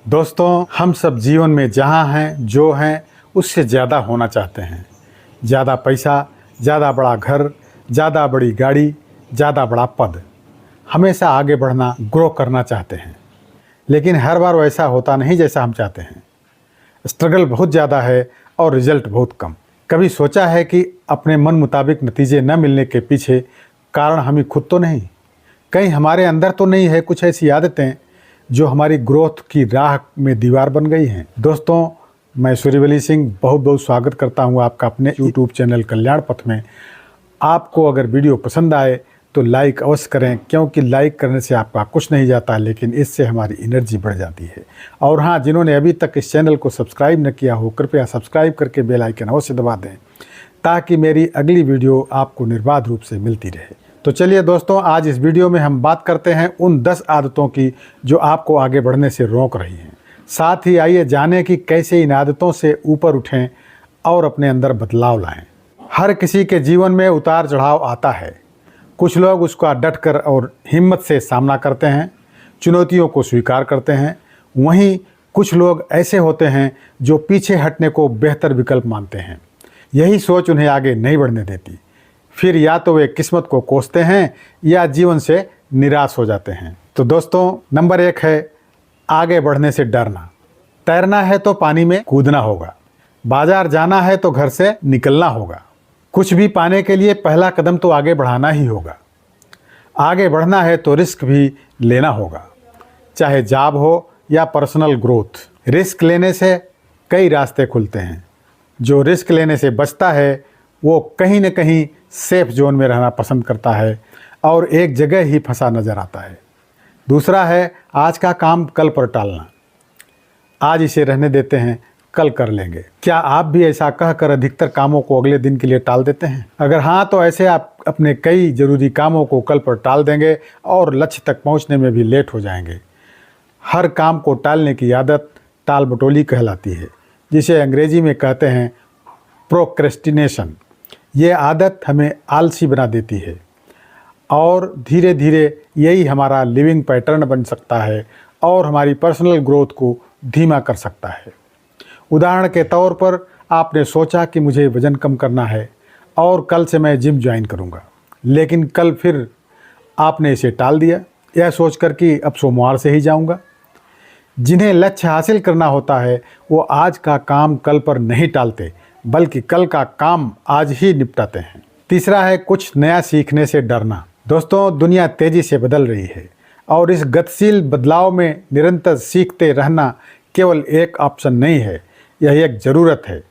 दोस्तों, हम सब जीवन में जहाँ हैं, जो हैं, उससे ज़्यादा होना चाहते हैं। ज़्यादा पैसा, ज़्यादा बड़ा घर, ज़्यादा बड़ी गाड़ी, ज़्यादा बड़ा पद। हमेशा आगे बढ़ना, ग्रो करना चाहते हैं, लेकिन हर बार वैसा होता नहीं जैसा हम चाहते हैं। स्ट्रगल बहुत ज़्यादा है और रिजल्ट बहुत कम। कभी सोचा है कि अपने मन मुताबिक नतीजे न मिलने के पीछे कारण हम ही खुद तो नहीं, कहीं हमारे अंदर तो नहीं है कुछ ऐसी आदतें जो हमारी ग्रोथ की राह में दीवार बन गई हैं। दोस्तों, मैं सूर्यवली सिंह बहुत बहुत स्वागत करता हूं आपका अपने यूट्यूब चैनल कल्याण पथ में। आपको अगर वीडियो पसंद आए तो लाइक अवश्य करें, क्योंकि लाइक करने से आपका कुछ नहीं जाता, लेकिन इससे हमारी एनर्जी बढ़ जाती है। और हाँ, जिन्होंने अभी तक इस चैनल को सब्सक्राइब न किया हो, कृपया सब्सक्राइब करके बेल आइकन अवश्य दबा दें, ताकि मेरी अगली वीडियो आपको निर्बाध रूप से मिलती रहे। तो चलिए दोस्तों, आज इस वीडियो में हम बात करते हैं उन 10 आदतों की जो आपको आगे बढ़ने से रोक रही हैं। साथ ही आइए जानें कि कैसे इन आदतों से ऊपर उठें और अपने अंदर बदलाव लाएं। हर किसी के जीवन में उतार चढ़ाव आता है। कुछ लोग उसका डटकर और हिम्मत से सामना करते हैं, चुनौतियों को स्वीकार करते हैं। वहीं कुछ लोग ऐसे होते हैं जो पीछे हटने को बेहतर विकल्प मानते हैं। यही सोच उन्हें आगे नहीं बढ़ने देती। फिर या तो वे किस्मत को कोसते हैं या जीवन से निराश हो जाते हैं। तो दोस्तों, नंबर 1 है आगे बढ़ने से डरना। तैरना है तो पानी में कूदना होगा, बाजार जाना है तो घर से निकलना होगा। कुछ भी पाने के लिए पहला कदम तो आगे बढ़ाना ही होगा। आगे बढ़ना है तो रिस्क भी लेना होगा, चाहे जॉब हो या पर्सनल ग्रोथ। रिस्क लेने से कई रास्ते खुलते हैं। जो रिस्क लेने से बचता है वो कहीं न कहीं सेफ जोन में रहना पसंद करता है और एक जगह ही फंसा नज़र आता है। दूसरा है आज का काम कल पर टालना। आज इसे रहने देते हैं, कल कर लेंगे। क्या आप भी ऐसा कहकर अधिकतर कामों को अगले दिन के लिए टाल देते हैं? अगर हाँ, तो ऐसे आप अपने कई ज़रूरी कामों को कल पर टाल देंगे और लक्ष्य तक पहुंचने में भी लेट हो जाएंगे। हर काम को टालने की आदत टाल मटोली कहलाती है, जिसे अंग्रेजी में कहते हैं प्रोक्रेस्टिनेशन। ये आदत हमें आलसी बना देती है और धीरे धीरे यही हमारा लिविंग पैटर्न बन सकता है और हमारी पर्सनल ग्रोथ को धीमा कर सकता है। उदाहरण के तौर पर आपने सोचा कि मुझे वज़न कम करना है और कल से मैं जिम ज्वाइन करूंगा, लेकिन कल फिर आपने इसे टाल दिया, यह सोचकर कि अब सोमवार से ही जाऊंगा। जिन्हें लक्ष्य हासिल करना होता है वो आज का काम कल पर नहीं टालते, बल्कि कल का काम आज ही निपटाते हैं। तीसरा है कुछ नया सीखने से डरना। दोस्तों, दुनिया तेज़ी से बदल रही है और इस गतिशील बदलाव में निरंतर सीखते रहना केवल एक ऑप्शन नहीं है, यह एक ज़रूरत है।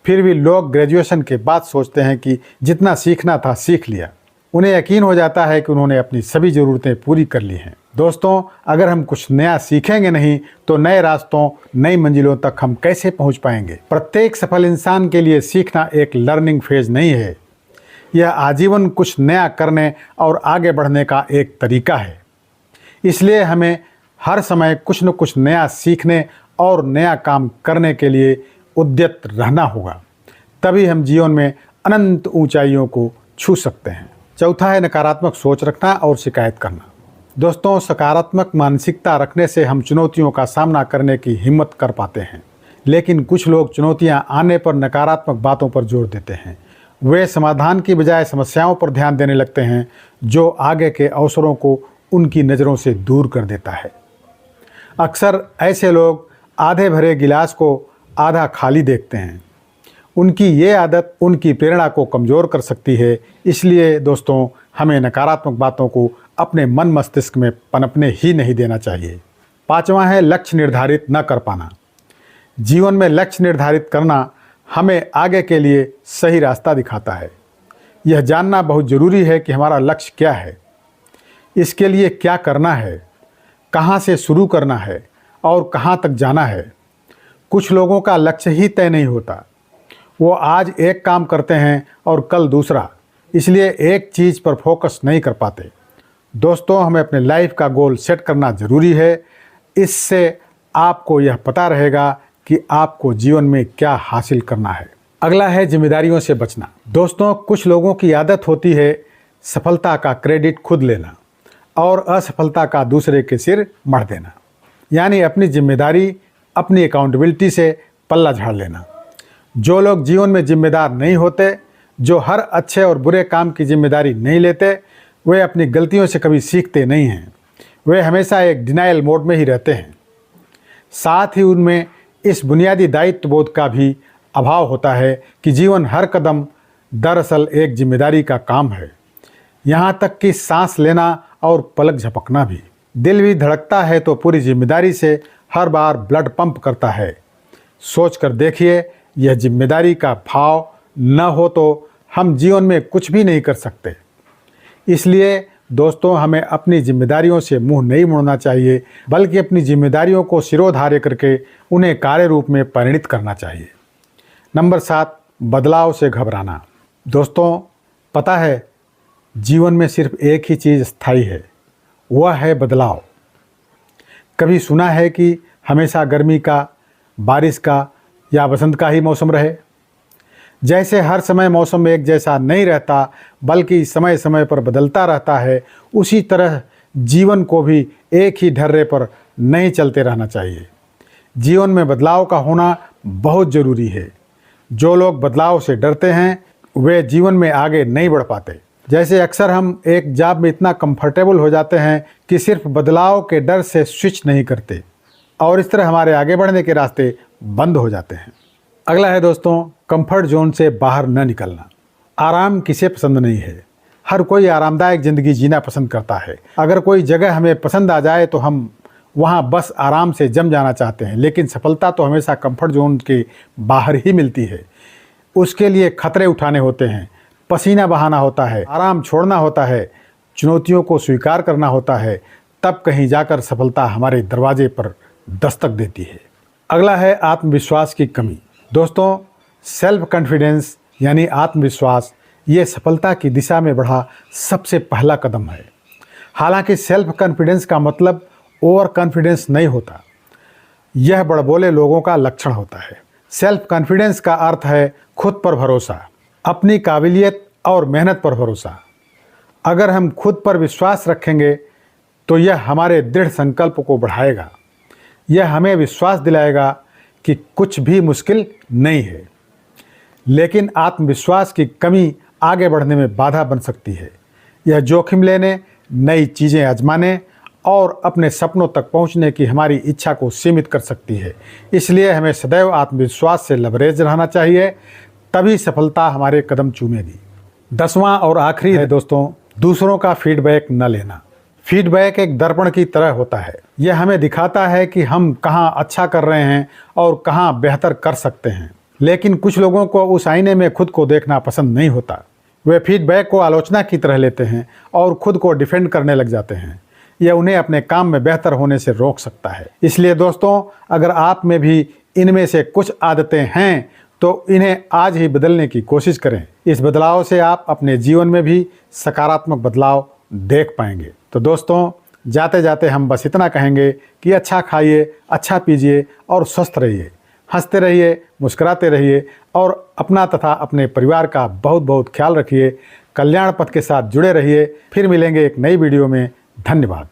फिर भी लोग ग्रेजुएशन के बाद सोचते हैं कि जितना सीखना था सीख लिया। उन्हें यकीन हो जाता है कि उन्होंने अपनी सभी ज़रूरतें पूरी कर ली हैं। दोस्तों, अगर हम कुछ नया सीखेंगे नहीं तो नए रास्तों, नई मंजिलों तक हम कैसे पहुंच पाएंगे? प्रत्येक सफल इंसान के लिए सीखना एक लर्निंग फेज नहीं है, यह आजीवन कुछ नया करने और आगे बढ़ने का एक तरीका है। इसलिए हमें हर समय कुछ न कुछ नया सीखने और नया काम करने के लिए उद्यत रहना होगा, तभी हम जीवन में अनंत ऊंचाइयों को छू सकते हैं। चौथा है नकारात्मक सोच रखना और शिकायत करना। दोस्तों, सकारात्मक मानसिकता रखने से हम चुनौतियों का सामना करने की हिम्मत कर पाते हैं, लेकिन कुछ लोग चुनौतियां आने पर नकारात्मक बातों पर जोर देते हैं। वे समाधान की बजाय समस्याओं पर ध्यान देने लगते हैं, जो आगे के अवसरों को उनकी नज़रों से दूर कर देता है। अक्सर ऐसे लोग आधे भरे गिलास को आधा खाली देखते हैं। उनकी ये आदत उनकी प्रेरणा को कमज़ोर कर सकती है। इसलिए दोस्तों, हमें नकारात्मक बातों को अपने मन मस्तिष्क में पनपने ही नहीं देना चाहिए। पांचवा है लक्ष्य निर्धारित न कर पाना। जीवन में लक्ष्य निर्धारित करना हमें आगे के लिए सही रास्ता दिखाता है। यह जानना बहुत ज़रूरी है कि हमारा लक्ष्य क्या है, इसके लिए क्या करना है, कहाँ से शुरू करना है और कहाँ तक जाना है। कुछ लोगों का लक्ष्य ही तय नहीं होता। वो आज एक काम करते हैं और कल दूसरा, इसलिए एक चीज़ पर फोकस नहीं कर पाते। दोस्तों, हमें अपने लाइफ का गोल सेट करना ज़रूरी है। इससे आपको यह पता रहेगा कि आपको जीवन में क्या हासिल करना है। अगला है जिम्मेदारियों से बचना। दोस्तों, कुछ लोगों की आदत होती है सफलता का क्रेडिट खुद लेना और असफलता का दूसरे के सिर मढ़ देना। यानी अपनी जिम्मेदारी, अपनी अकाउंटेबिलिटी से पल्ला झाड़ लेना। जो लोग जीवन में जिम्मेदार नहीं होते, जो हर अच्छे और बुरे काम की जिम्मेदारी नहीं लेते, वे अपनी गलतियों से कभी सीखते नहीं हैं। वे हमेशा एक डिनायल मोड में ही रहते हैं। साथ ही उनमें इस बुनियादी दायित्वबोध का भी अभाव होता है कि जीवन हर कदम दरअसल एक जिम्मेदारी का काम है, यहाँ तक कि सांस लेना और पलक झपकना भी। दिल भी धड़कता है तो पूरी जिम्मेदारी से हर बार ब्लड पंप करता है। सोच कर देखिए, यह जिम्मेदारी का भाव न हो तो हम जीवन में कुछ भी नहीं कर सकते। इसलिए दोस्तों, हमें अपनी जिम्मेदारियों से मुंह नहीं मोड़ना चाहिए, बल्कि अपनी जिम्मेदारियों को सिरोधार्य करके उन्हें कार्य रूप में परिणित करना चाहिए। नंबर 7, बदलाव से घबराना। दोस्तों, पता है जीवन में सिर्फ एक ही चीज़ स्थायी है, वह है बदलाव। कभी सुना है कि हमेशा गर्मी का, बारिश का या बसंत का ही मौसम रहे? जैसे हर समय मौसम एक जैसा नहीं रहता, बल्कि समय समय पर बदलता रहता है, उसी तरह जीवन को भी एक ही ढर्रे पर नहीं चलते रहना चाहिए। जीवन में बदलाव का होना बहुत ज़रूरी है। जो लोग बदलाव से डरते हैं, वे जीवन में आगे नहीं बढ़ पाते। जैसे अक्सर हम एक जॉब में इतना कंफर्टेबल हो जाते हैं कि सिर्फ बदलाव के डर से स्विच नहीं करते, और इस तरह हमारे आगे बढ़ने के रास्ते बंद हो जाते हैं। अगला है दोस्तों, कंफर्ट जोन से बाहर न निकलना। आराम किसे पसंद नहीं है? हर कोई आरामदायक ज़िंदगी जीना पसंद करता है। अगर कोई जगह हमें पसंद आ जाए तो हम वहाँ बस आराम से जम जाना चाहते हैं, लेकिन सफलता तो हमेशा कंफर्ट जोन के बाहर ही मिलती है। उसके लिए खतरे उठाने होते हैं, पसीना बहाना होता है, आराम छोड़ना होता है, चुनौतियों को स्वीकार करना होता है, तब कहीं जाकर सफलता हमारे दरवाजे पर दस्तक देती है। अगला है आत्मविश्वास की कमी। दोस्तों, सेल्फ कॉन्फिडेंस यानी आत्मविश्वास, ये सफलता की दिशा में बढ़ा सबसे पहला कदम है। हालांकि सेल्फ कॉन्फिडेंस का मतलब ओवर कॉन्फिडेंस नहीं होता, यह बड़बोले लोगों का लक्षण होता है। सेल्फ कॉन्फिडेंस का अर्थ है खुद पर भरोसा, अपनी काबिलियत और मेहनत पर भरोसा। अगर हम खुद पर विश्वास रखेंगे तो यह हमारे दृढ़ संकल्प को बढ़ाएगा। यह हमें विश्वास दिलाएगा कि कुछ भी मुश्किल नहीं है। लेकिन आत्मविश्वास की कमी आगे बढ़ने में बाधा बन सकती है। यह जोखिम लेने, नई चीज़ें आजमाने और अपने सपनों तक पहुंचने की हमारी इच्छा को सीमित कर सकती है। इसलिए हमें सदैव आत्मविश्वास से लबरेज रहना चाहिए, तभी सफलता हमारे कदम चूमेगी। 10वां और आखिरी है दोस्तों, दूसरों का फीडबैक न लेना। फीडबैक एक दर्पण की तरह होता है। यह हमें दिखाता है कि हम कहाँ अच्छा कर रहे हैं और कहाँ बेहतर कर सकते हैं। लेकिन कुछ लोगों को उस आईने में खुद को देखना पसंद नहीं होता। वे फीडबैक को आलोचना की तरह लेते हैं और खुद को डिफेंड करने लग जाते हैं। यह उन्हें अपने काम में बेहतर होने से रोक सकता है। इसलिए दोस्तों, अगर आप में भी इनमें से कुछ आदतें हैं तो इन्हें आज ही बदलने की कोशिश करें। इस बदलाव से आप अपने जीवन में भी सकारात्मक बदलाव देख पाएंगे। तो दोस्तों, जाते जाते हम बस इतना कहेंगे कि अच्छा खाइए, अच्छा पीजिए और स्वस्थ रहिए, हंसते रहिए, मुस्कुराते रहिए और अपना तथा अपने परिवार का बहुत बहुत ख्याल रखिए। कल्याण पथ के साथ जुड़े रहिए। फिर मिलेंगे एक नई वीडियो में। धन्यवाद।